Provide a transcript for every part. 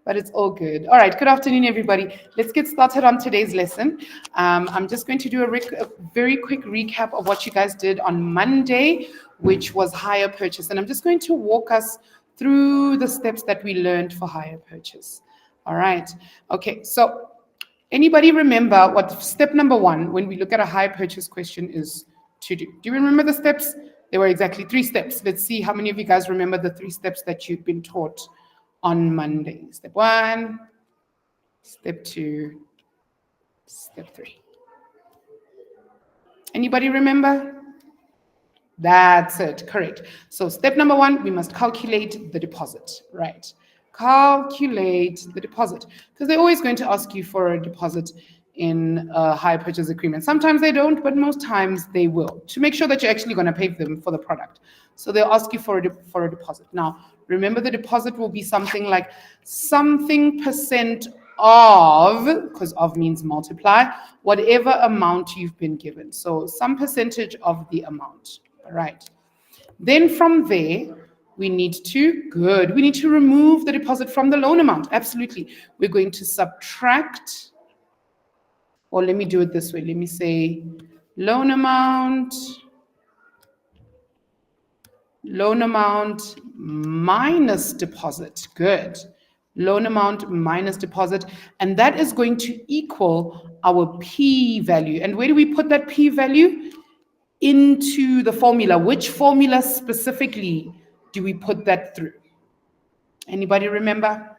but it's all good. All right, good afternoon, everybody. Let's get started on today's lesson. I'm just going to do a very quick recap of what you guys did on Monday, which was hire purchase. And I'm just going to walk us through the steps that we learned for hire purchase. All right. Okay, so anybody remember what step number 1 when we look at a hire purchase question is to do? Do you remember the steps? There were exactly 3 steps. Let's see how many of you guys remember the 3 steps that you've been taught on Monday. Step 1, step 2, step 3. Anybody remember? That's it, correct. So step number 1, we must calculate the deposit, right? Calculate the deposit, because they're always going to ask you for a deposit in a hire purchase agreement. Sometimes they don't, but most times they will, to make sure that you're actually going to pay them for the product. So they'll ask you for a deposit. Now, remember, the deposit will be something like something percent of, because of means multiply, whatever amount you've been given. So some percentage of the amount, all right? Then from there, we need to remove the deposit from the loan amount. Absolutely. We're going to subtract, or let me do it this way. Let me say loan amount minus deposit. Good. Loan amount minus deposit. And that is going to equal our P value. And where do we put that P value? Into the formula. Which formula specifically do we put that through? Anybody remember?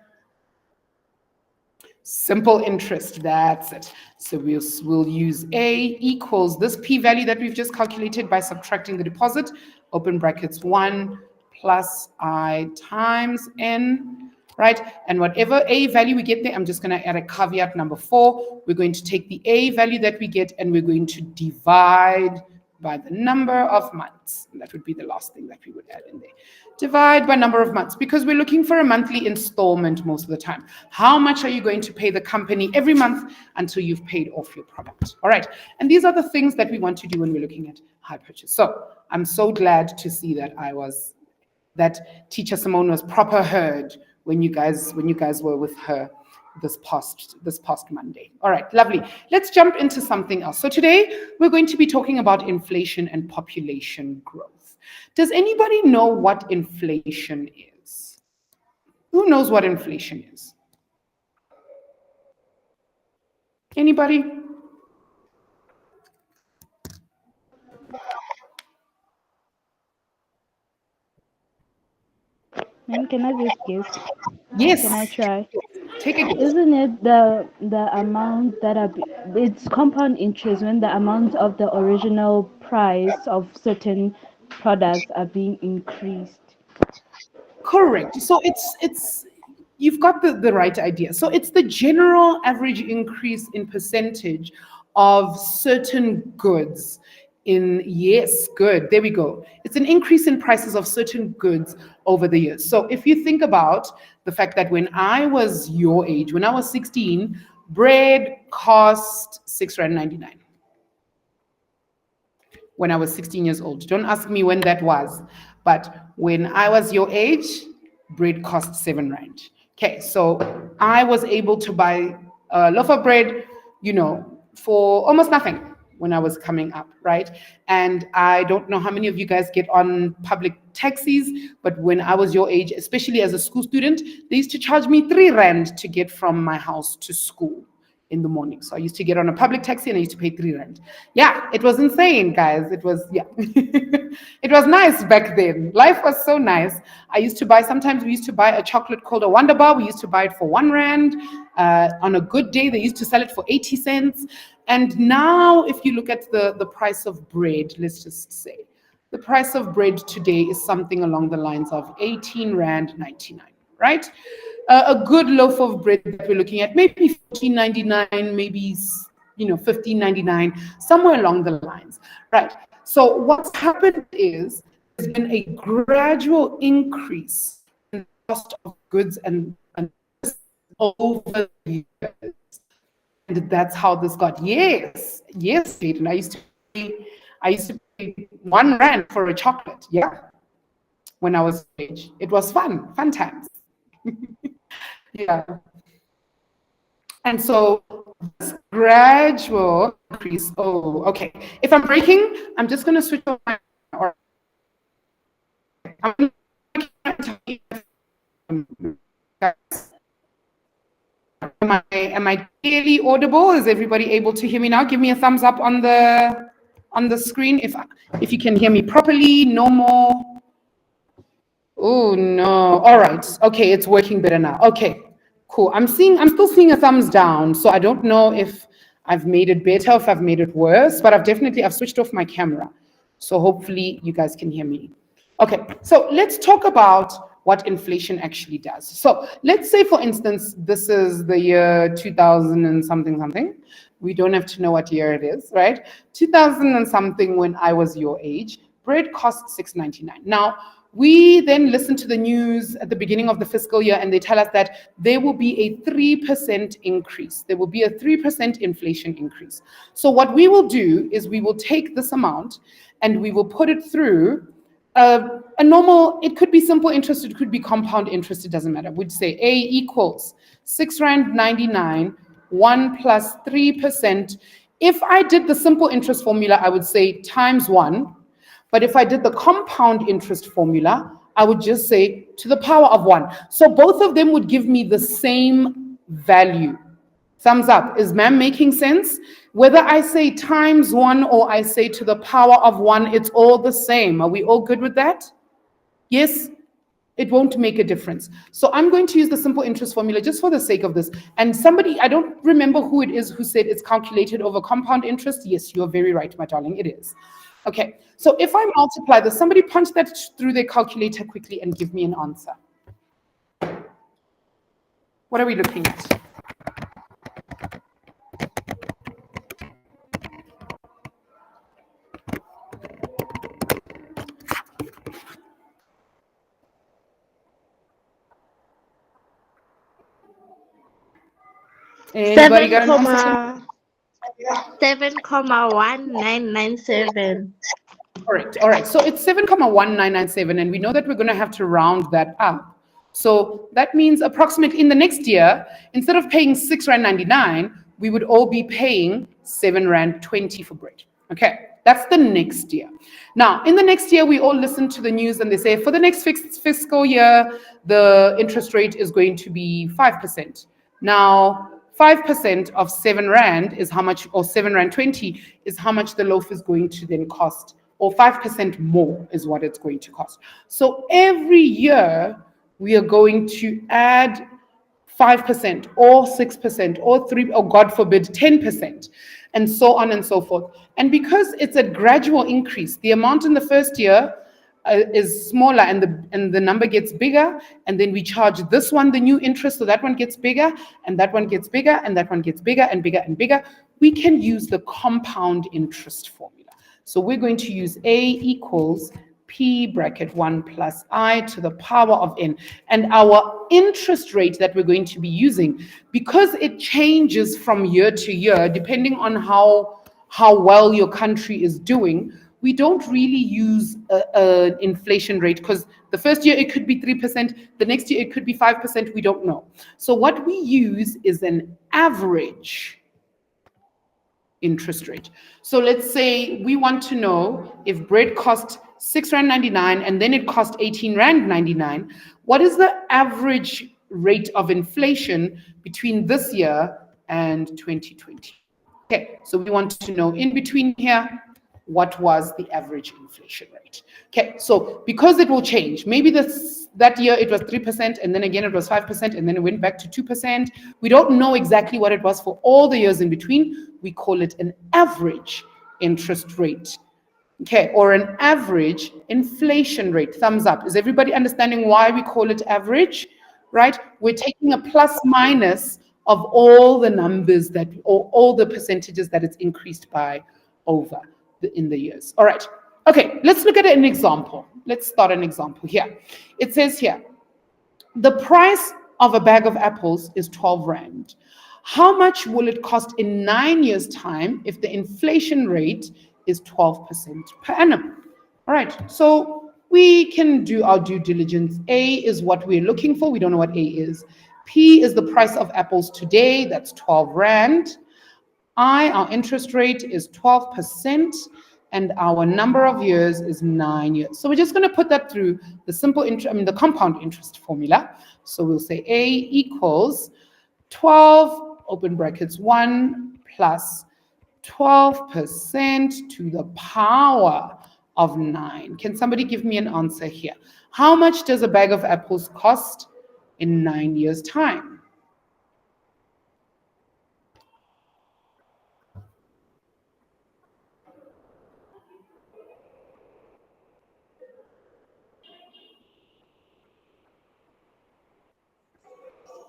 Simple interest, that's it. So we'll use A equals this p-value that we've just calculated by subtracting the deposit, open brackets 1 plus I times N, right? And whatever A value we get there, I'm just going to add a caveat number 4. We're going to take the A value that we get and we're going to divide by the number of months. And that would be the last thing that we would add in there. Divide by number of months, because we're looking for a monthly installment most of the time. How much are you going to pay the company every month until you've paid off your product? All right. And these are the things that we want to do when we're looking at hire purchase. So I'm so glad to see that Teacher Simone was proper heard when you guys were with her this past Monday. All right, lovely. Let's jump into something else. So today we're going to be talking about inflation and population growth. Does anybody know what inflation is? Who knows what inflation is? Anybody? Ma'am, can I just guess? Yes. Can I try? Take a guess. Isn't it the amount it's compound interest when the amount of the original price of certain products are being increased? Correct. So it's you've got the right idea. So it's the general average increase in percentage of certain goods good. There we go. It's an increase in prices of certain goods over the years. So if you think about the fact that when I was your age, when I was 16, bread cost R6.99. When I was 16 years old. Don't ask me when that was. But when I was your age, bread cost R7. Okay, so I was able to buy a loaf of bread, for almost nothing when I was coming up, right? And I don't know how many of you guys get on public taxis, but when I was your age, especially as a school student, they used to charge me R3 to get from my house to school in the morning. So I used to get on a public taxi and I used to pay R3. Yeah, it was insane, guys. It was, it was nice back then. Life was so nice. Sometimes we used to buy a chocolate called a Wonder Bar. We used to buy it for R1. On a good day, they used to sell it for 80 cents. And now if you look at the price of bread, let's just say, the price of bread today is something along the lines of R18.99, right? A good loaf of bread that we're looking at, maybe $14.99, maybe $15.99, somewhere along the lines, right? So what's happened is there's been a gradual increase in the cost of goods and over the years, and that's how this got. Yes, Hayden. I used to pay R1 for a chocolate. Yeah, when I was age, it was fun times. Yeah. And so this gradual increase. Oh, okay. If I'm breaking, I'm just going to switch on my. Or I'm going to am I clearly audible? Is everybody able to hear me now? Give me a thumbs up on the screen if you can hear me properly. No more. Oh no. All right. Okay, it's working better now. Okay, cool. I'm still seeing a thumbs down, so I don't know if I've made it better, if I've made it worse, but I've switched off my camera. So hopefully you guys can hear me. Okay, so let's talk about what inflation actually does. So let's say, for instance, this is the year 2000 and something. We don't have to know what year it is, right? 2000 and something, when I was your age, bread cost $6.99. Now, we then listen to the news at the beginning of the fiscal year, and they tell us that there will be a 3% increase. There will be a 3% inflation increase. So what we will do is we will take this amount and we will put it through a normal, it could be simple interest, it could be compound interest, it doesn't matter. We'd say A equals R6.99, 1 plus 3%. If I did the simple interest formula, I would say times 1. But if I did the compound interest formula, I would just say to the power of 1. So both of them would give me the same value. Thumbs up. Is ma'am making sense? Whether I say times 1 or I say to the power of 1, it's all the same. Are we all good with that? Yes? It won't make a difference. So I'm going to use the simple interest formula just for the sake of this. And somebody, I don't remember who it is, who said it's calculated over compound interest. Yes, you're very right, my darling, it is. Okay, so if I multiply this, somebody punch that through their calculator quickly and give me an answer. What are we looking at? Anybody got an answer? 7,1997. Correct. All right. So it's 7,1997, and we know that we're going to have to round that up. So that means approximately in the next year, instead of paying R6.99, we would all be paying R7.20 for bread. Okay, that's the next year. Now, in the next year, we all listen to the news and they say for the next fiscal year, the interest rate is going to be 5%. Now, 5% of R7 is how much, or R7.20 is how much the loaf is going to then cost, or 5% more is what it's going to cost. So every year we are going to add 5% or 6% or 3%, or God forbid 10%, and so on and so forth. And because it's a gradual increase, the amount in the first year is smaller, and the number gets bigger, and then we charge this one the new interest, so that one gets bigger, and that one gets bigger, and that one gets bigger and bigger and bigger. We can use the compound interest formula. So we're going to use A equals P bracket 1 plus I to the power of N. And our interest rate that we're going to be using, because it changes from year to year, depending on how well your country is doing, we don't really use an inflation rate, because the first year it could be 3%, the next year it could be 5%, we don't know. So what we use is an average interest rate. So let's say we want to know if bread cost R6.99 and then it cost R18.99, what is the average rate of inflation between this year and 2020? Okay, so we want to know in between here, what was the average inflation rate? Okay, so because it will change, maybe that year it was 3%, and then again it was 5%, and then it went back to 2%. We don't know exactly what it was for all the years in between. We call it an average interest rate, okay, or an average inflation rate. Thumbs up. Is everybody understanding why we call it average? Right? We're taking a plus minus of all the numbers or all the percentages that it's increased by over in the years. All right. Okay, let's look at an example. Let's start an example here. It says here, the price of a bag of apples is 12 Rand. How much will it cost in 9 years' time if the inflation rate is 12% per annum? All right, so we can do our due diligence. A is what we're looking for. We don't know what A is. P is the price of apples today, that's 12 Rand. I, our interest rate is 12%, and our number of years is 9 years. So we're just going to put that through the the compound interest formula. So we'll say A equals 12, open brackets, 1 plus 12% to the power of 9. Can somebody give me an answer here? How much does a bag of apples cost in 9 years' time?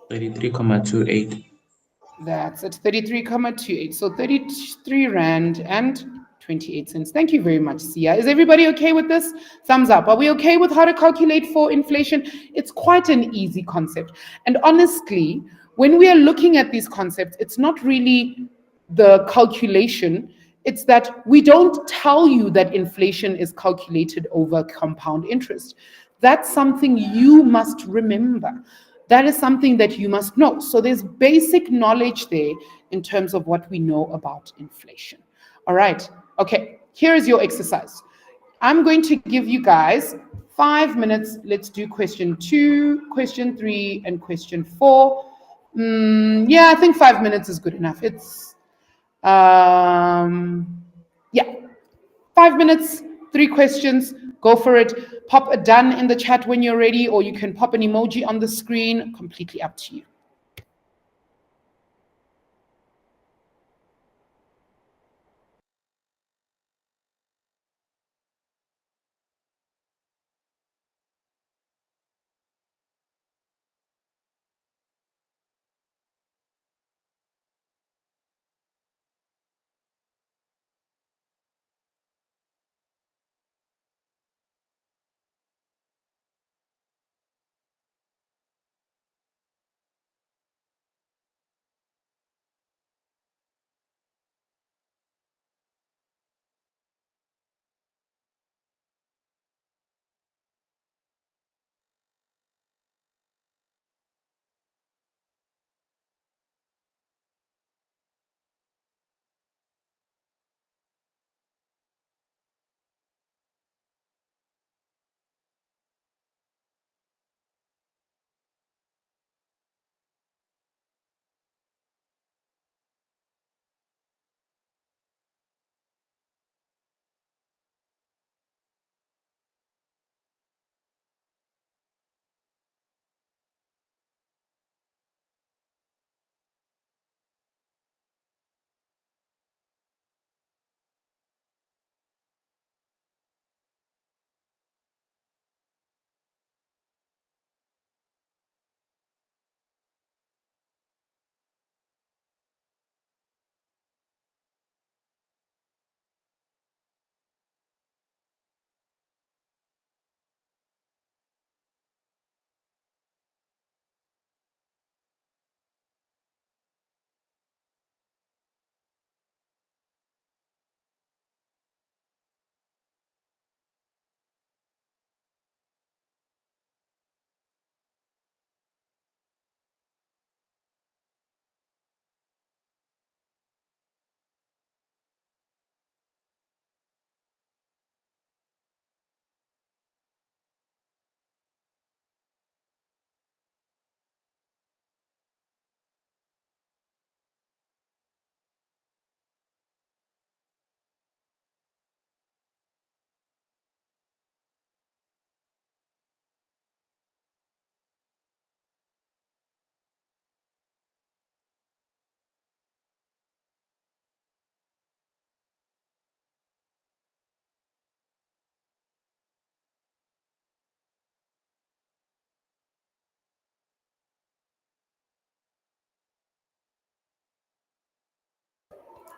$33.28. That's at 33.28. So 33 Rand and 28 cents. Thank you very much, Sia. Is everybody okay with this? Thumbs up. Are we okay with how to calculate for inflation? It's quite an easy concept. And honestly, when we are looking at these concepts, it's not really the calculation. It's that we don't tell you that inflation is calculated over compound interest. That's something you must remember. That is something that you must know. So there's basic knowledge there in terms of what we know about inflation. All right. Okay. Here is your exercise. I'm going to give you guys 5 minutes. Let's do question 2, question 3, and question 4. Yeah, I think 5 minutes is good enough. It's yeah, 5 minutes, 3 questions, go for it. Pop a done in the chat when you're ready, or you can pop an emoji on the screen, completely up to you.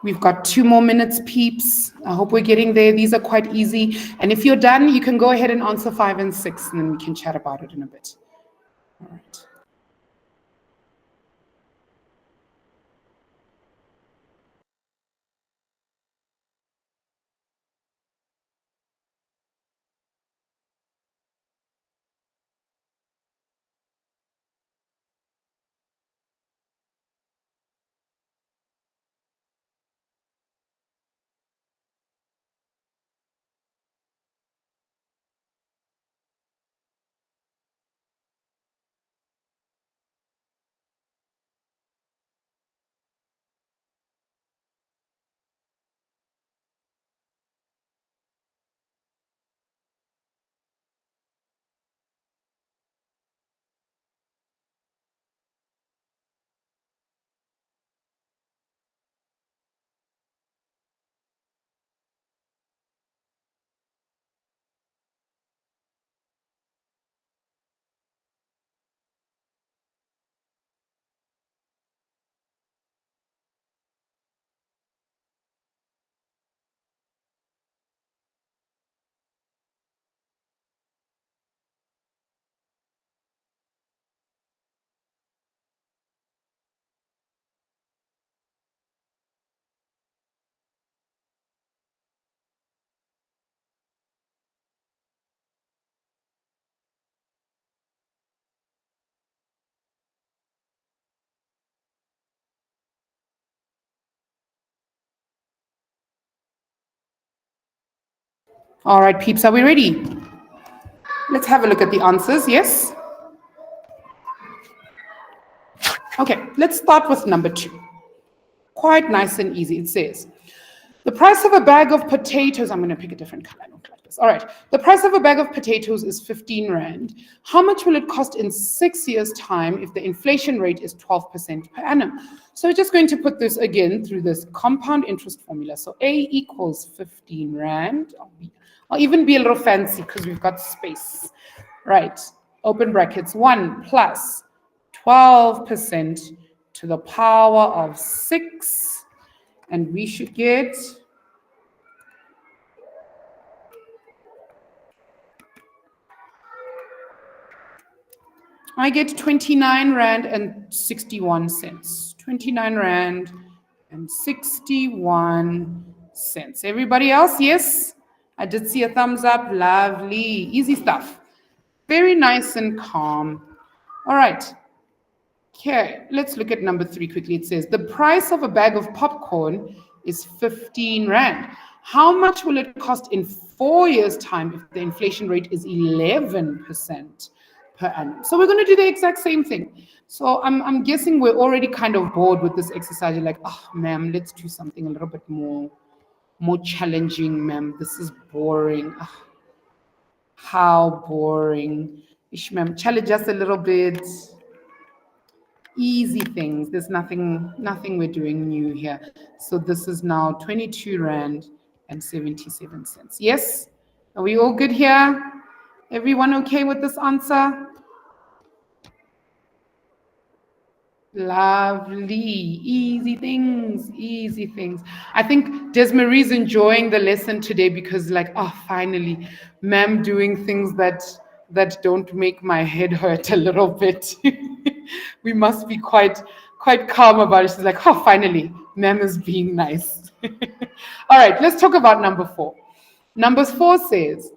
We've got 2 more minutes, peeps. I hope we're getting there. These are quite easy. And if you're done, you can go ahead and answer 5 and 6, and then we can chat about it in a bit. All right. All right, peeps, are we ready? Let's have a look at the answers, yes? Okay, let's start with number 2. Quite nice and easy. It says, the price of a bag of potatoes, I'm going to pick a different color. Like this. All right, the price of a bag of potatoes is 15 Rand. How much will it cost in 6 years' time if the inflation rate is 12% per annum? So we're just going to put this again through this compound interest formula. So A equals 15 Rand. I'll even be a little fancy because we've got space. Right, open brackets, 1 plus 12% to the power of 6. And we should get I get 29 Rand and 61 cents. 29 Rand and 61 cents. Everybody else, yes? I did see a thumbs up. Lovely. Easy stuff. Very nice and calm. All right. Okay, let's look at number 3 quickly. It says, the price of a bag of popcorn is 15 Rand. How much will it cost in 4 years' time if the inflation rate is 11% per annum? So we're going to do the exact same thing. So I'm guessing we're already kind of bored with this exercise. You're like, oh, ma'am, let's do something a little bit more challenging, ma'am. This is boring. Oh, how boring. Ish, ma'am, challenge us a little bit. Easy things. There's nothing we're doing new here. So this is now 22 Rand and 77 cents. Yes? Are we all good here? Everyone okay with this answer? Lovely. Easy things, easy things. I think Desmarie's enjoying the lesson today because like, oh, finally, ma'am doing things that don't make my head hurt a little bit. We must be quite calm about it. She's like, oh, finally, ma'am is being nice. All right, let's talk about number 4. Number 4 says,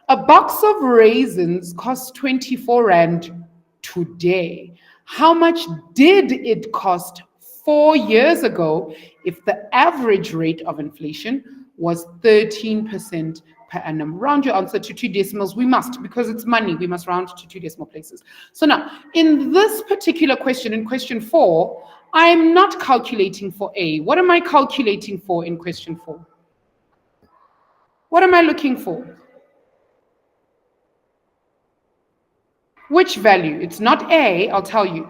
a box of raisins costs 24 Rand today. How much did it cost 4 years ago if the average rate of inflation was 13% per annum? Round your answer to 2 decimals. We must, because it's money. We must round to 2 decimal places. So now, in this particular question, in question 4, I'm not calculating for A. What am I calculating for in question 4? What am I looking for? Which value? It's not A, I'll tell you.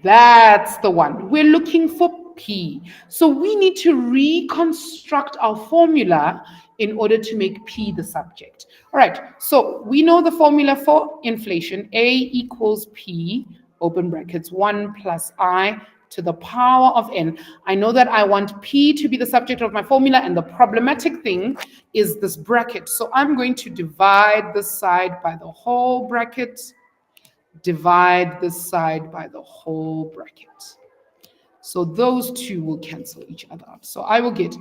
That's the one. We're looking for P. So we need to reconstruct our formula in order to make P the subject. All right, so we know the formula for inflation. A equals P, open brackets, 1 plus I to the power of N. I know that I want P to be the subject of my formula, and the problematic thing is this bracket. So I'm going to divide this side by the whole bracket. Divide this side by the whole bracket. So those two will cancel each other out. So I will get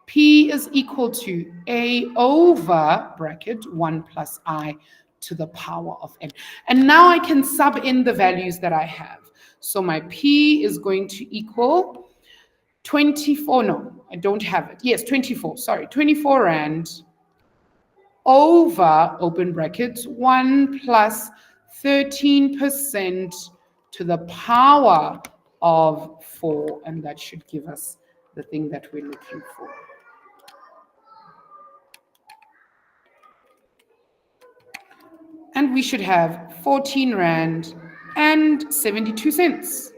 P is equal to A over bracket 1 plus I to the power of N. And now I can sub in the values that I have. So my P is going to equal 24, no, I don't have it. Yes, 24, sorry, 24 Rand over, open brackets, 1 plus 13% to the power of 4, and that should give us the thing that we're looking for. And we should have 14 Rand and 72 cents.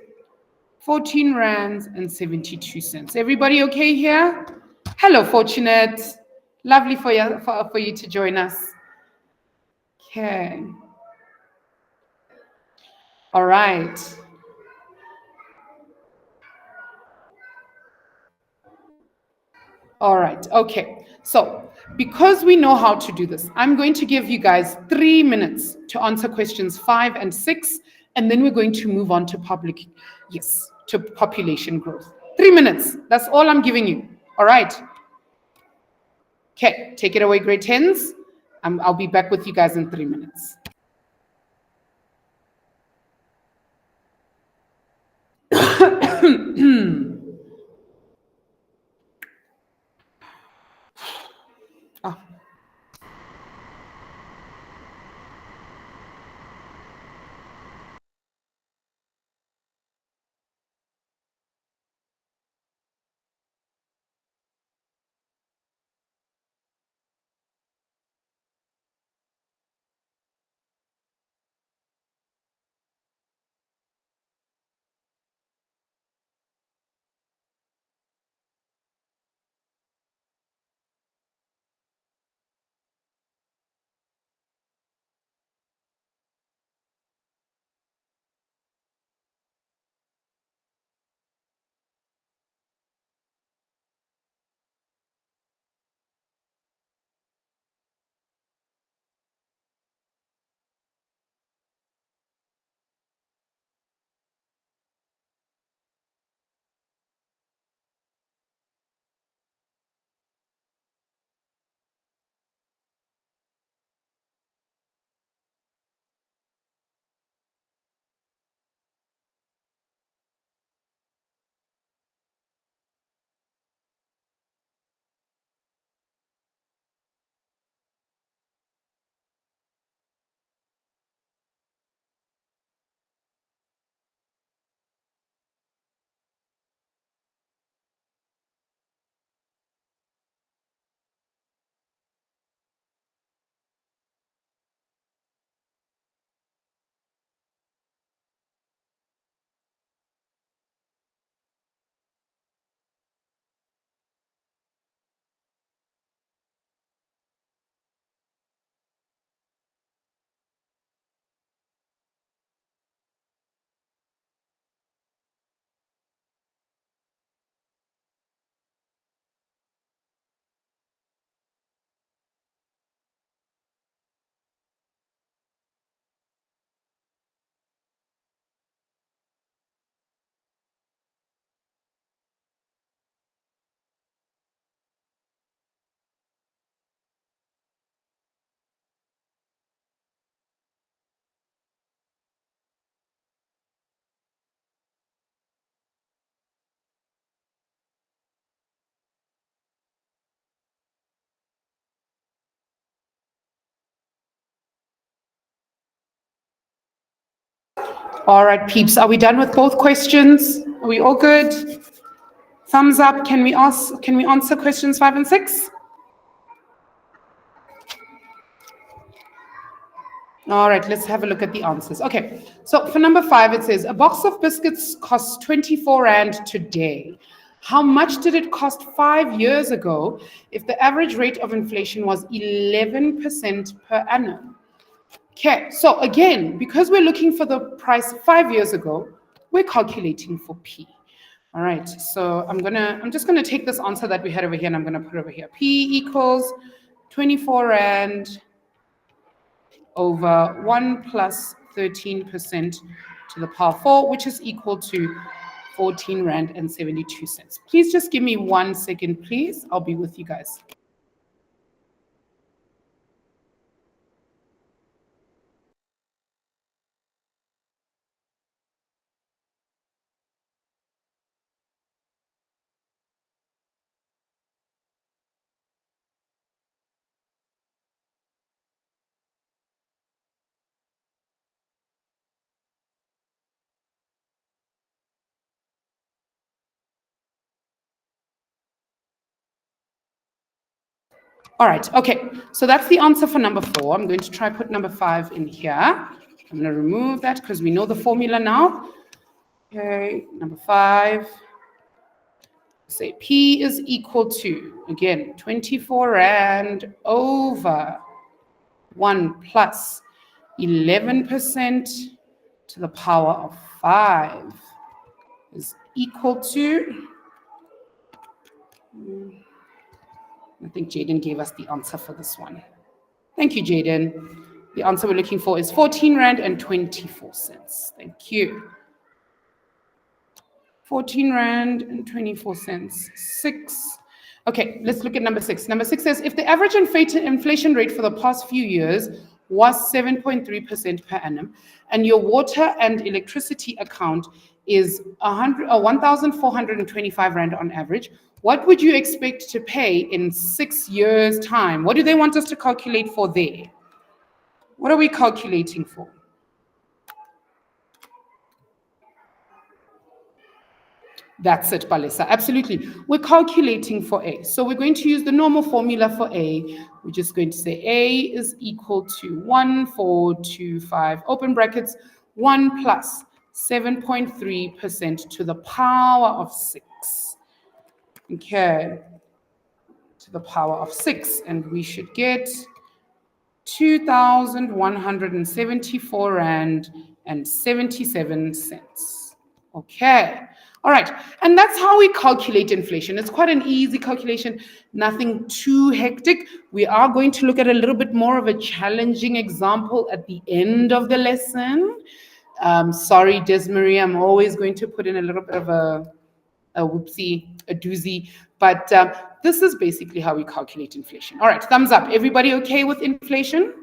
14 Rands and 72 cents. Everybody okay here? Hello, Fortunate. Lovely for you to join us. Okay. All right. All right, okay. So because we know how to do this, I'm going to give you guys 3 minutes to answer questions 5 and 6, and then we're going to move on to to population growth. 3 minutes, that's all I'm giving you, all right? Okay, take it away, grade 10s. I'll be back with you guys in 3 minutes. All right, peeps, are we done with both questions? Are we all good? Thumbs up. Can we answer questions 5 and 6? All right, let's have a look at the answers. Okay, so for number 5, it says a box of biscuits costs 24 Rand today. How much did it cost 5 years ago if the average rate of inflation was 11% per annum? Okay, so again, because we're looking for the price 5 years ago, we're calculating for P. All right, so I'm just gonna take this answer that we had over here and I'm gonna put it over here. P equals 24 Rand over 1 plus 13% to the power 4, which is equal to 14 Rand and 72 cents. Please just give me 1 second, please. I'll be with you guys. All right, okay, so that's the answer for number 4. I'm going to try put number 5 in here. I'm going to remove that because we know the formula now. Okay, number 5. Say P is equal to, again, 24 Rand over 1 plus 11% to the power of 5 is equal to, I think Jaden gave us the answer for this one. Thank you, Jaden. The answer we're looking for is 14 Rand and 24 cents. Thank you. 14 Rand and 24 cents. 6. Okay, let's look at number 6. Number 6 says, if the average inflation rate for the past few years was 7.3% per annum, and your water and electricity account is 1,425 Rand on average, what would you expect to pay in 6 years' time? What do they want us to calculate for there? What are we calculating for? That's it, Palesa. Absolutely. We're calculating for A. So we're going to use the normal formula for A. We're just going to say A is equal to 1425, open brackets, 1 plus 7.3% to the power of 6. Okay, to the power of 6. And we should get 2,174 Rand and 77 cents. Okay. All right, and that's how we calculate inflation. It's quite an easy calculation, nothing too hectic. We are going to look at a little bit more of a challenging example at the end of the lesson. Sorry, Desmarie, I'm always going to put in a little bit of a whoopsie, a doozy, but this is basically how we calculate inflation. All right, thumbs up. Everybody okay with inflation?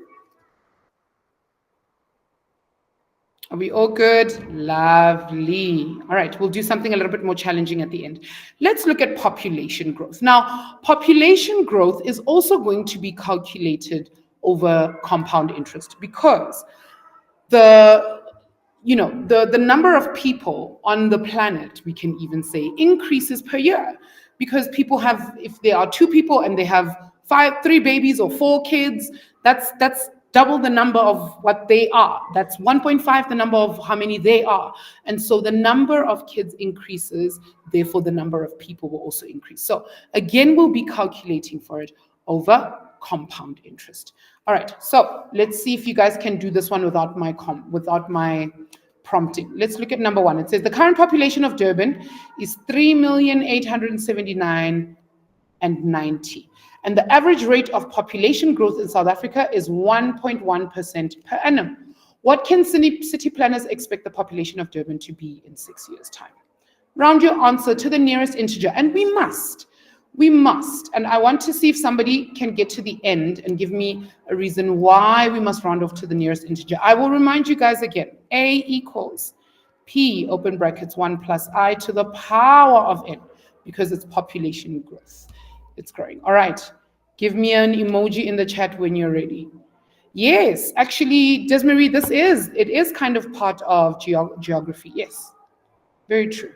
Are we all good? Lovely. All right, we'll do something a little bit more challenging at the end. Let's look at population growth. Now, population growth is also going to be calculated over compound interest because the number of people on the planet, we can even say, increases per year because people have, if there are 2 people and they have 3 babies or 4 kids, that's double the number of what they are. That's 1.5 the number of how many they are. And so the number of kids increases, therefore the number of people will also increase. So again, we'll be calculating for it over compound interest. All right, so let's see if you guys can do this one without my prompting. Let's look at number 1. It says the current population of Durban is 3,879,090. And the average rate of population growth in South Africa is 1.1% per annum. What can city planners expect the population of Durban to be in 6 years' time? Round your answer to the nearest integer, and we must. And I want to see if somebody can get to the end and give me a reason why we must round off to the nearest integer. I will remind you guys again, A equals P, open brackets, 1 plus I to the power of N, because it's population growth. It's growing. All right. Give me an emoji in the chat when you're ready. Yes, actually, Desmarie, it is kind of part of geography. Yes, very true.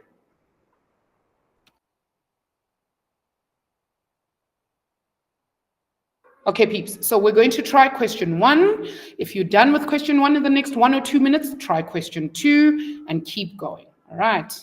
Okay, peeps. So we're going to try question 1. If you're done with question 1 in the next 1 or 2 minutes, try question 2 and keep going. All right.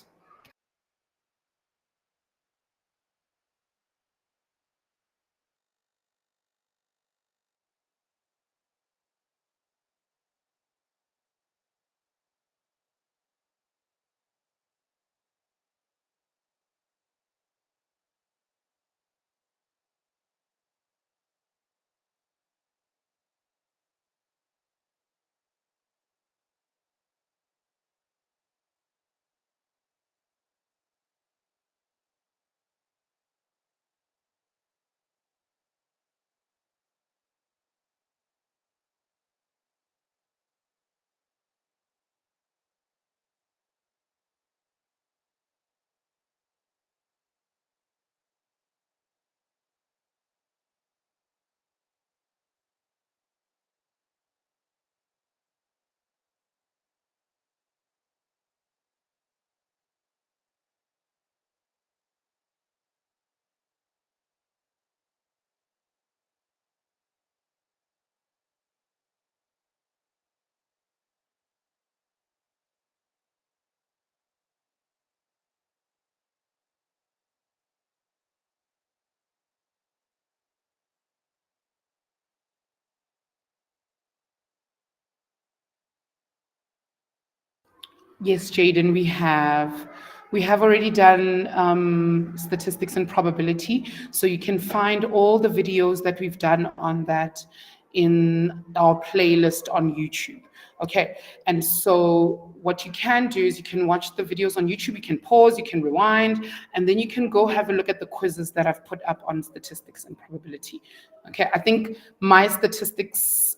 Yes, Jaden, we have already done statistics and probability, so you can find all the videos that we've done on that in our playlist on YouTube. Okay, and so what you can do is you can watch the videos on YouTube, you can pause, you can rewind, and then you can go have a look at the quizzes that I've put up on statistics and probability. Okay, I think my statistics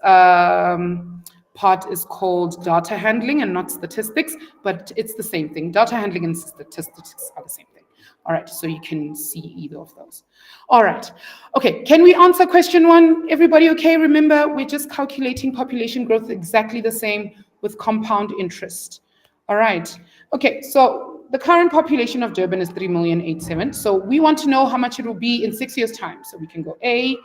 part is called data handling and not statistics, but it's the same thing. Data handling and statistics are the same thing. All right, so you can see either of those. All right, okay, can we answer question 1? Everybody okay? Remember, we're just calculating population growth exactly the same with compound interest. All right, okay, so the current population of Durban is 3,087,000. So we want to know how much it will be in 6 years' time. So we can go A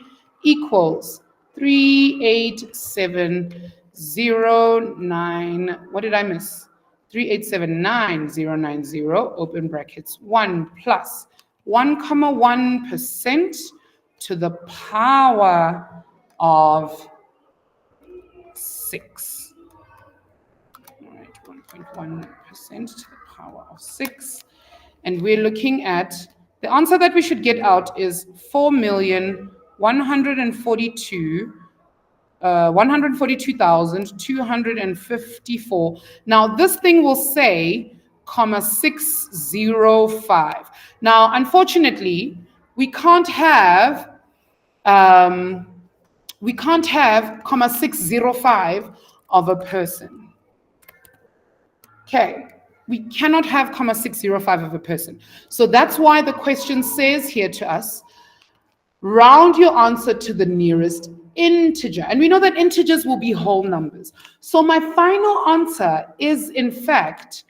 equals 387,009. What did I miss? 3879090, open brackets, 1 plus 1,1% to the power of 6. All right, 1.1% to the power of 6. And we're looking at, the answer that we should get out is 142,254. Now this thing will say, comma 605. Now, unfortunately, we can't have comma 605 of a person. Okay, we cannot have comma 605 of a person. So that's why the question says here to us, round your answer to the nearest integer. And we know that integers will be whole numbers. So my final answer is, in fact,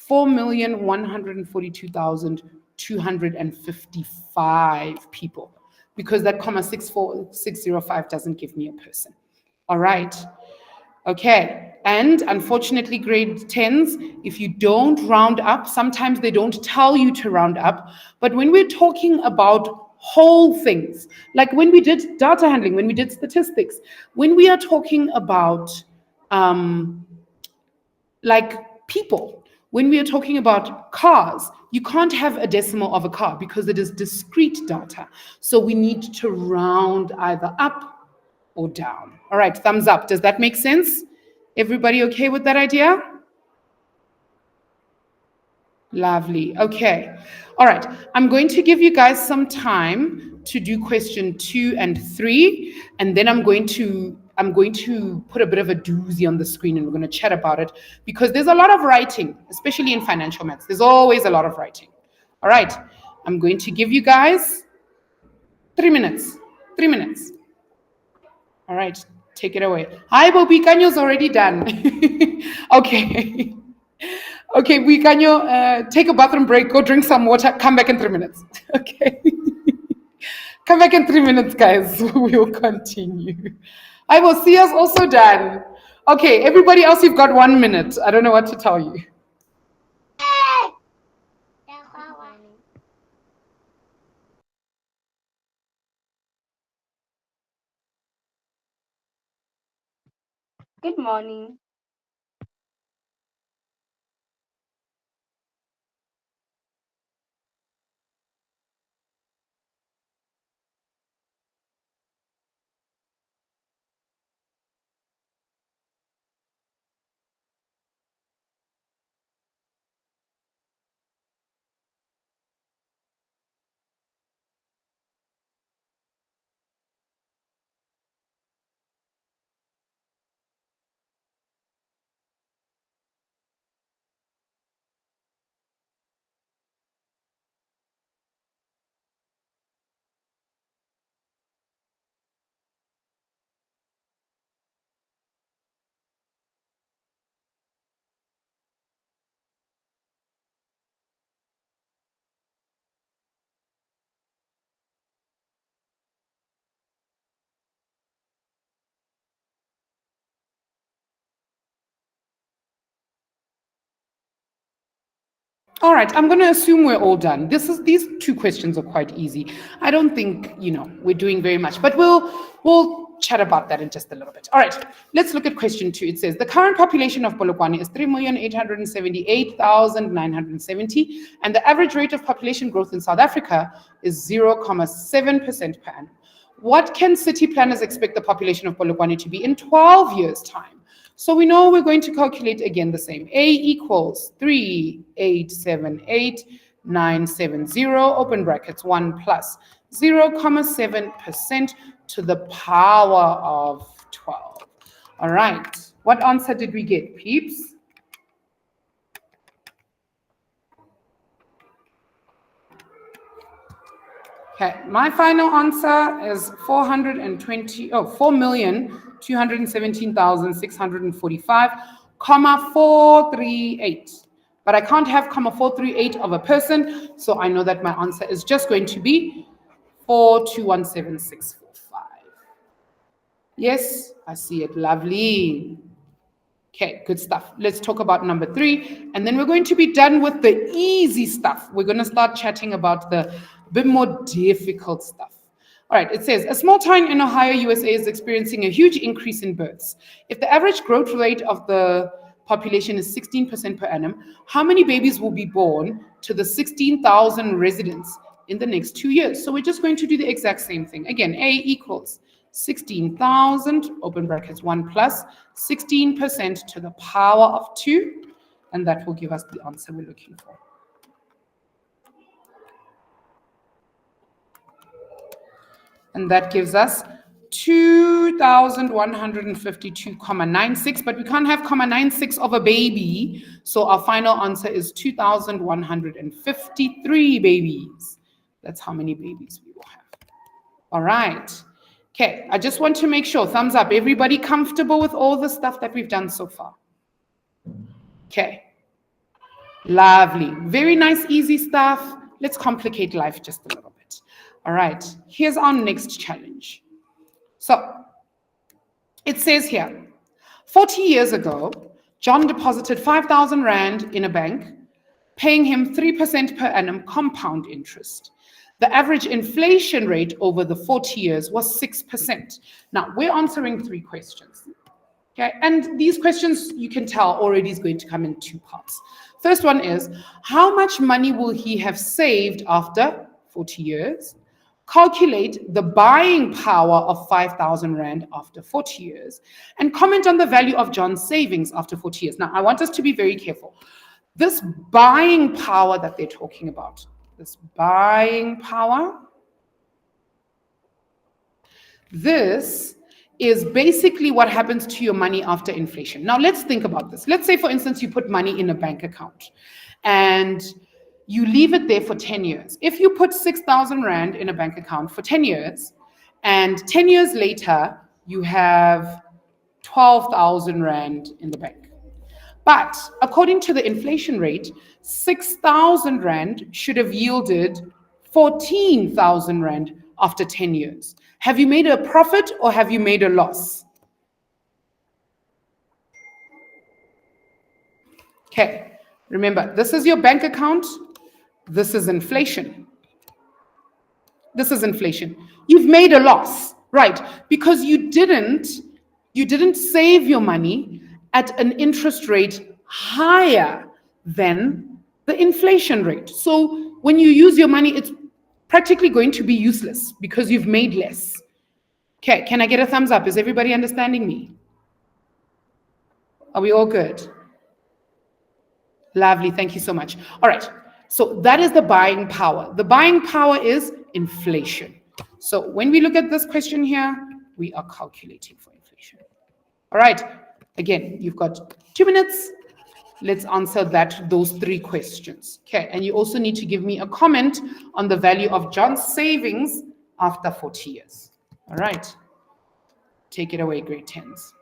4,142,255 people, because that comma 605 doesn't give me a person. All right. Okay, and unfortunately, grade 10s, if you don't round up, sometimes they don't tell you to round up, but when we're talking about whole things, like when we did data handling, when we did statistics, when we are talking about like people, when we are talking about cars, you can't have a decimal of a car because it is discrete data. So we need to round either up or down. All right, thumbs up. Does that make sense? Everybody okay with that idea? Lovely. Okay. All right. I'm going to give you guys some time to do question 2 and 3, and then I'm going to put a bit of a doozy on the screen and we're going to chat about it, because there's a lot of writing, especially in financial maths. There's always a lot of writing. All right. I'm going to give you guys 3 minutes. 3 minutes. All right. Take it away. Hi, Bobikanyo's already done. Okay. Okay, Bikanyo, take a bathroom break, go drink some water, come back in 3 minutes. Okay. Come back in 3 minutes, guys. We'll continue. I will see us also done. Okay, everybody else, you've got 1 minute. I don't know what to tell you. Good morning. All right, I'm going to assume we're all done. These two questions are quite easy. I don't think, we're doing very much, but we'll chat about that in just a little bit. All right, let's look at question 2. It says the current population of Polokwane is 3,878,970, and the average rate of population growth in South Africa is 0.7% per annum. What can city planners expect the population of Polokwane to be in 12 years' time? So we know we're going to calculate again the same. A equals 3,878,970, open brackets, 1 plus 0.7% to the power of 12. All right. What answer did we get, peeps? Okay, my final answer is 4,217,645, comma 438. But I can't have comma 438 of a person, so I know that my answer is just going to be 4217645. Yes, I see it. Lovely. Okay, good stuff. Let's talk about number 3, and then we're going to be done with the easy stuff. We're going to start chatting about the bit more difficult stuff. All right, it says, a small town in Ohio, USA is experiencing a huge increase in births. If the average growth rate of the population is 16% per annum, how many babies will be born to the 16,000 residents in the next 2 years? So we're just going to do the exact same thing. Again, A equals 16,000, open brackets, 1 plus 16% to the power of 2, and that will give us the answer we're looking for. And that gives us 2,152,96, but we can't have 96 of a baby, so our final answer is 2,153 babies. That's how many babies we will have. All right. Okay, I just want to make sure, thumbs up, everybody comfortable with all the stuff that we've done so far? Okay, lovely. Very nice, easy stuff. Let's complicate life just a little bit. All right, here's our next challenge. So, it says here, 40 years ago, John deposited 5,000 Rand in a bank, paying him 3% per annum compound interest. The average inflation rate over the 40 years was 6%. Now, we're answering 3 questions. Okay, and these questions, you can tell, already is going to come in 2 parts. First one is, how much money will he have saved after 40 years? Calculate the buying power of 5,000 Rand after 40 years, and comment on the value of John's savings after 40 years. Now, I want us to be very careful. This buying power that they're talking about, this buying power, this is basically what happens to your money after inflation. Now, let's think about this. Let's say, for instance, you put money in a bank account and you leave it there for 10 years. If you put 6,000 Rand in a bank account for 10 years, and 10 years later, you have 12,000 Rand in the bank. But according to the inflation rate, 6,000 Rand should have yielded 14,000 Rand after 10 years. Have you made a profit or have you made a loss? Okay, remember, this is your bank account. This is inflation. This is inflation. You've made a loss, right? Because you didn't save your money at an interest rate higher than the inflation rate. So when you use your money, it's practically going to be useless because you've made less. Okay, can I get a thumbs up? Is everybody understanding me? Are we all good? Lovely, thank you so much. All right, so that is the buying power. The buying power is inflation. So when we look at this question here, we are calculating for inflation. All right, again, you've got 2 minutes. Let's answer those 3 questions. Okay, and you also need to give me a comment on the value of John's savings after 40 years. All right, take it away, grade 10s.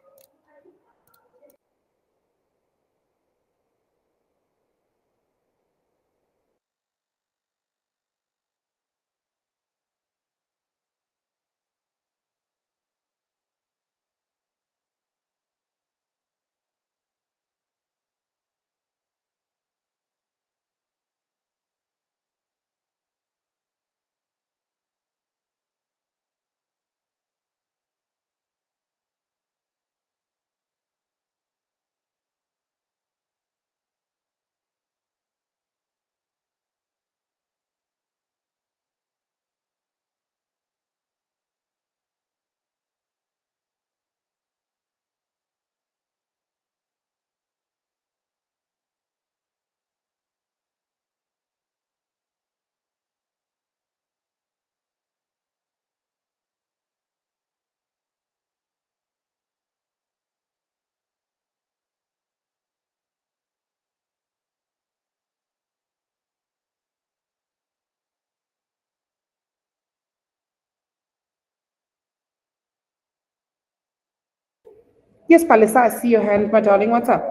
Yes, Palisa, I see your hand, my darling. What's up?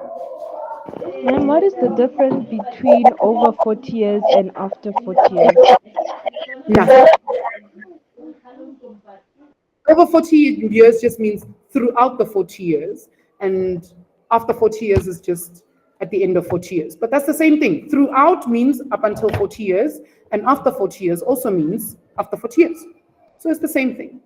Ma'am, what is the difference between over 40 years and after 40 years? Nothing. Over 40 years just means throughout the 40 years, and after 40 years is just at the end of 40 years. But that's the same thing. Throughout means up until 40 years, and after 40 years also means after 40 years. So it's the same thing.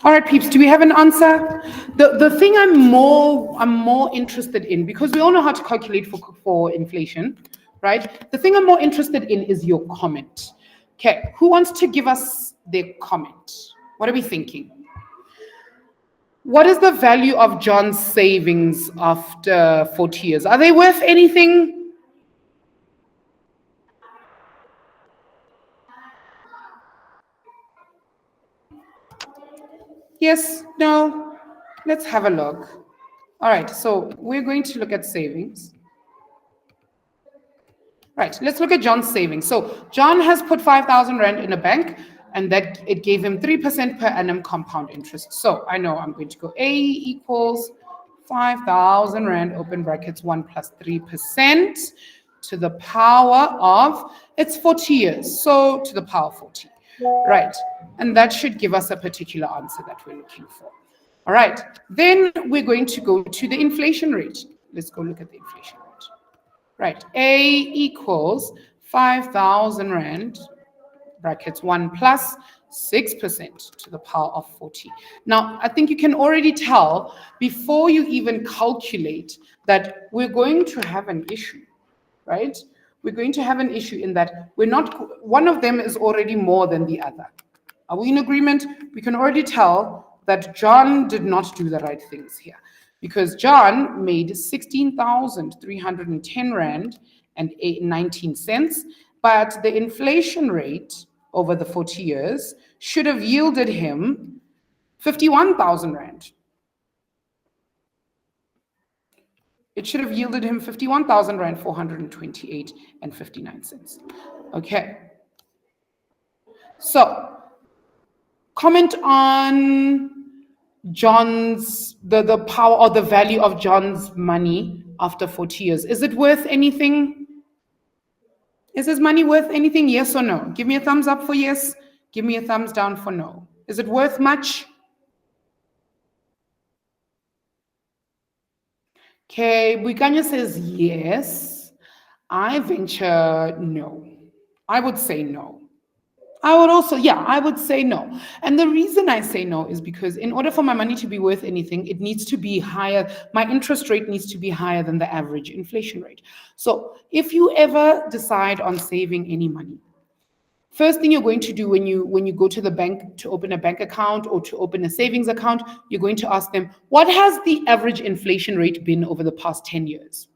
All right, peeps, do we have an answer? The thing I'm more interested in, because we all know how to calculate for inflation, right? The thing I'm more interested in is your comment. Okay, who wants to give us their comment? What are we thinking? What is the value of John's savings after 40 years? Are they worth anything? Yes, no? Let's have a look. All right, so we're going to look at savings. Right, let's look at John's savings. So John has put 5,000 Rand in a bank, and that it gave him 3% per annum compound interest. So I know I'm going to go A equals 5,000 Rand, open brackets, 1 plus 3% to the power of, it's 40 years, so to the power of 40. Right, and that should give us a particular answer that we're looking for. All right, then we're going to go to the inflation rate. Let's go look at the inflation rate. Right, A equals 5,000 Rand, brackets 1 plus 6% to the power of 40. Now, I think you can already tell before you even calculate that we're going to have an issue, right? We're going to have an issue in that we're not, one of them is already more than the other. Are we in agreement? We can already tell that John did not do the right things here, because John made 16,310 Rand and 19 cents, but the inflation rate over the 40 years should have yielded him 51,000 Rand. It should have yielded him 51,000 Rand, 428 and 59 cents. Okay. So, comment on John's, the power or the value of John's money after 40 years. Is it worth anything? Is his money worth anything? Yes or no? Give me a thumbs up for yes. Give me a thumbs down for no. Is it worth much? Okay, Buikanya says yes. I venture no. I would say no. I would also, yeah, I would say no. And the reason I say no is because in order for my money to be worth anything, it needs to be higher. My interest rate needs to be higher than the average inflation rate. So if you ever decide on saving any money, first thing you're going to do when you go to the bank to open a bank account or to open a savings account, you're going to ask them, what has the average inflation rate been over the past 10 years?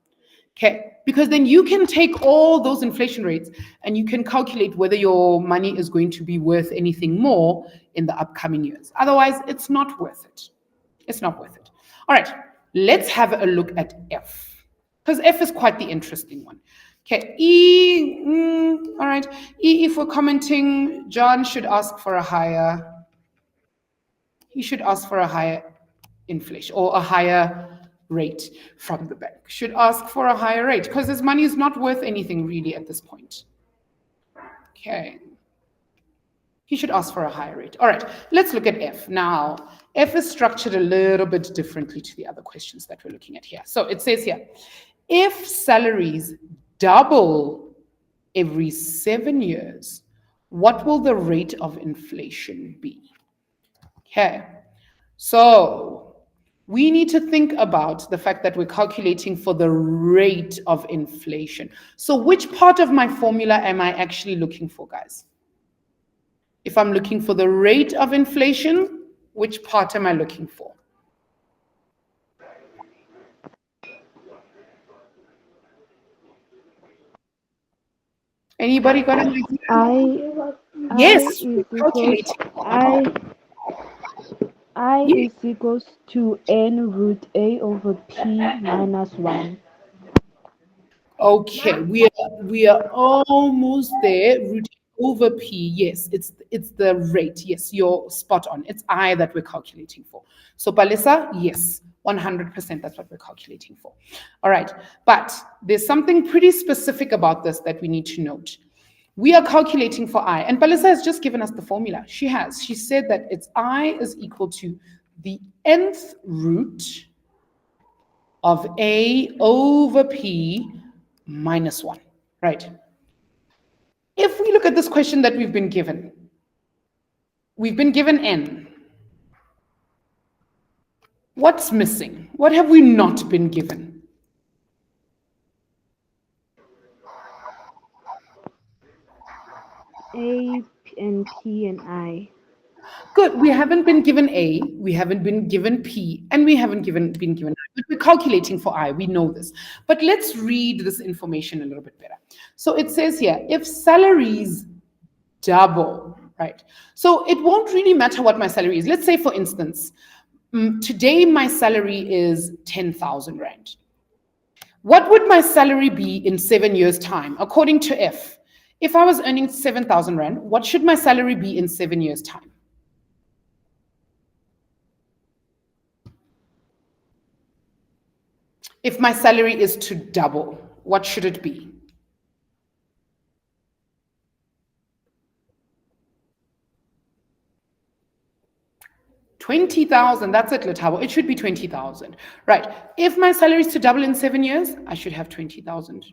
Okay, because then you can take all those inflation rates and you can calculate whether your money is going to be worth anything more in the upcoming years. Otherwise, it's not worth it. It's not worth it. All right, let's have a look at F, because F is quite the interesting one. Okay, E, all right, E, if we're commenting, John should ask for a higher, he should ask for a higher inflation or a higher rate from the bank. Should ask for a higher rate because his money is not worth anything really at this point. Okay. He should ask for a higher rate. All right, let's look at F. Now, F is structured a little bit differently to the other questions that we're looking at here. So it says here, if salaries double every 7 years, what will the rate of inflation be? Okay, so we need to think about the fact that we're calculating for the rate of inflation. So which part of my formula am I actually looking for, guys? If I'm looking for the rate of inflation, which part am I looking for? Anybody got an idea? Yes, we're calculating. I is equals to n root a over p minus 1. Okay, we are almost there. Root over p. Yes, it's the rate. Yes, you're spot on. It's I that we're calculating for. So Palisa, yes, 100%. That's what we're calculating for. All right, but there's something pretty specific about this that we need to note. We are calculating for I, and Palisa has just given us the formula. She has. She said that it's I is equal to the nth root of a over p minus 1, right? If we look at this question that we've been given n. What's missing? What have we not been given? A and P and I. Good. We haven't been given A, we haven't been given P, and we haven't been given I. But we're calculating for I. We know this. But let's read this information a little bit better. So it says here, if salaries double, right? So it won't really matter what my salary is. Let's say, for instance, today my salary is 10,000 Rand. What would my salary be in 7 years' time, according to F? If I was earning 7,000 Rand, what should my salary be in 7 years' time? If my salary is to double, what should it be? $20,000. That's it, Letabo. It should be 20,000. Right. If my salary is to double in 7 years, I should have 20,000.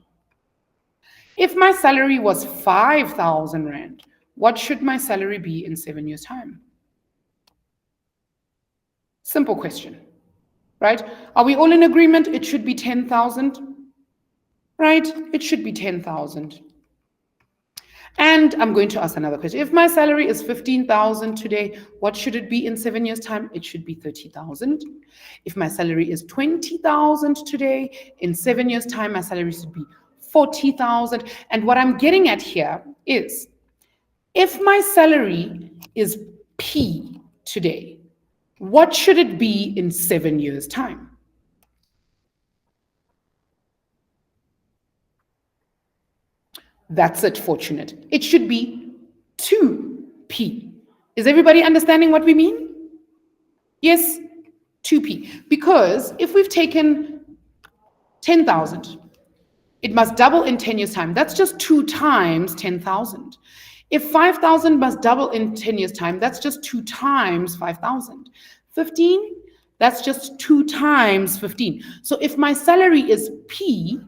If my salary was 5,000 Rand, what should my salary be in 7 years' time? Simple question. Right? Are we all in agreement? It should be 10,000. Right? It should be 10,000. And I'm going to ask another question. If my salary is 15,000 today, what should it be in 7 years' time? It should be 30,000. If my salary is 20,000 today, in 7 years' time, my salary should be 40,000. And what I'm getting at here is, if my salary is P today, what should it be in 7 years' time? That's it, fortunate. It should be 2P. Is everybody understanding what we mean? Yes, 2P. Because if we've taken 10,000, it must double in 10 years' time. That's just 2 times 10,000. If 5,000 must double in 10 years' time, that's just 2 times 5,000. 15, that's just 2 times 15. So if my salary is P,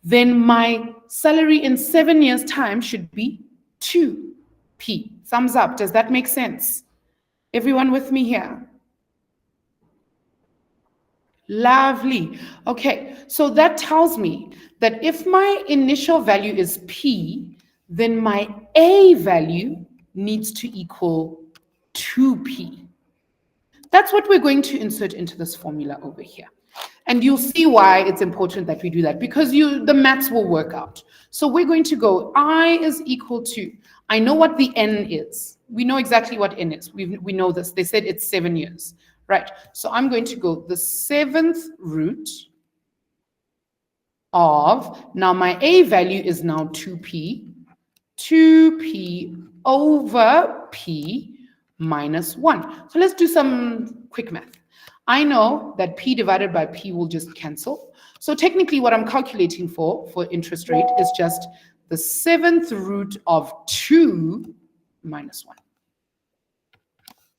then my salary in 7 years' time should be 2P. Thumbs up. Does that make sense? Everyone with me here? Lovely. Okay, so that tells me that if my initial value is P, then my A value needs to equal 2P. That's what we're going to insert into this formula over here. And you'll see why it's important that we do that, because the maths will work out. So we're going to go I is equal to, I know what the N is. We know exactly what N is. We know this. They said it's 7 years. Right. So I'm going to go the 7th root of, now my A value is now 2P. 2P over P minus 1. So let's do some quick math. I know that P divided by P will just cancel. So technically what I'm calculating for interest rate is just the 7th root of 2 minus 1.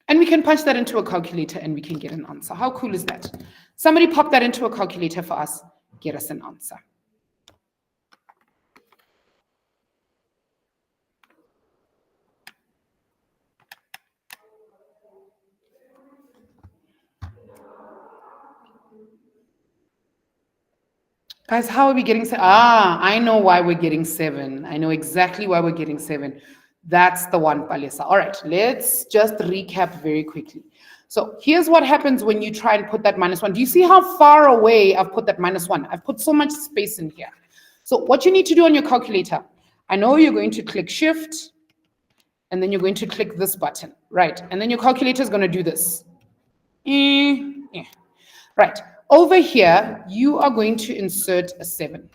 And we can punch that into a calculator and we can get an answer. How cool is that? Somebody pop that into a calculator for us. Get us an answer. Guys, how are we getting 7? I know why we're getting 7. I know exactly why we're getting 7. That's the one, Palesa. All right, let's just recap very quickly. So here's what happens when you try and put that minus 1. Do you see how far away I've put that minus 1? I've put so much space in here. So what you need to do on your calculator, I know you're going to click Shift, and then you're going to click this button, right? And then your calculator is going to do this. Right. Over here, you are going to insert a 7.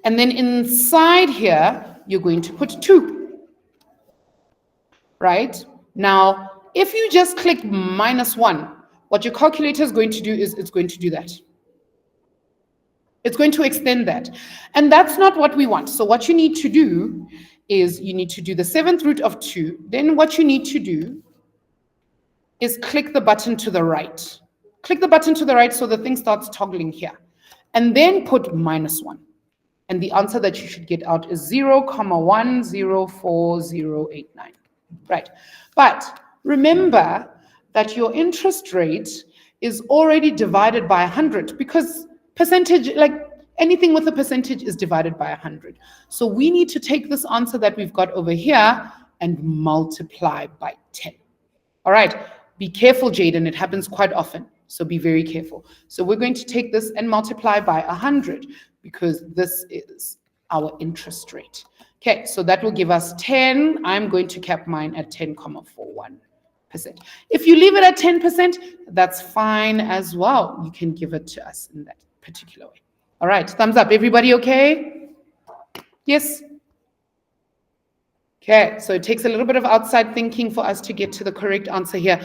And then inside here, you're going to put 2. Right? Now, if you just click minus 1, what your calculator is going to do is it's going to do that. It's going to extend that. And that's not what we want. So what you need to do is you need to do the 7th root of 2. Then what you need to do is click the button to the right. Click the button to the right so the thing starts toggling here. And then put minus 1. And the answer that you should get out is 0,104089. Right. But remember that your interest rate is already divided by 100, because percentage, like anything with a percentage, is divided by 100. So we need to take this answer that we've got over here, and multiply by 10. All right, be careful, Jaden. It happens quite often, so be very careful. So we're going to take this and multiply by 100 because this is our interest rate. Okay, so that will give us 10. I'm going to cap mine at 10.41%. If you leave it at 10%, that's fine as well. You can give it to us in that particular way. All right, thumbs up. Everybody okay? Yes? Okay, so it takes a little bit of outside thinking for us to get to the correct answer here.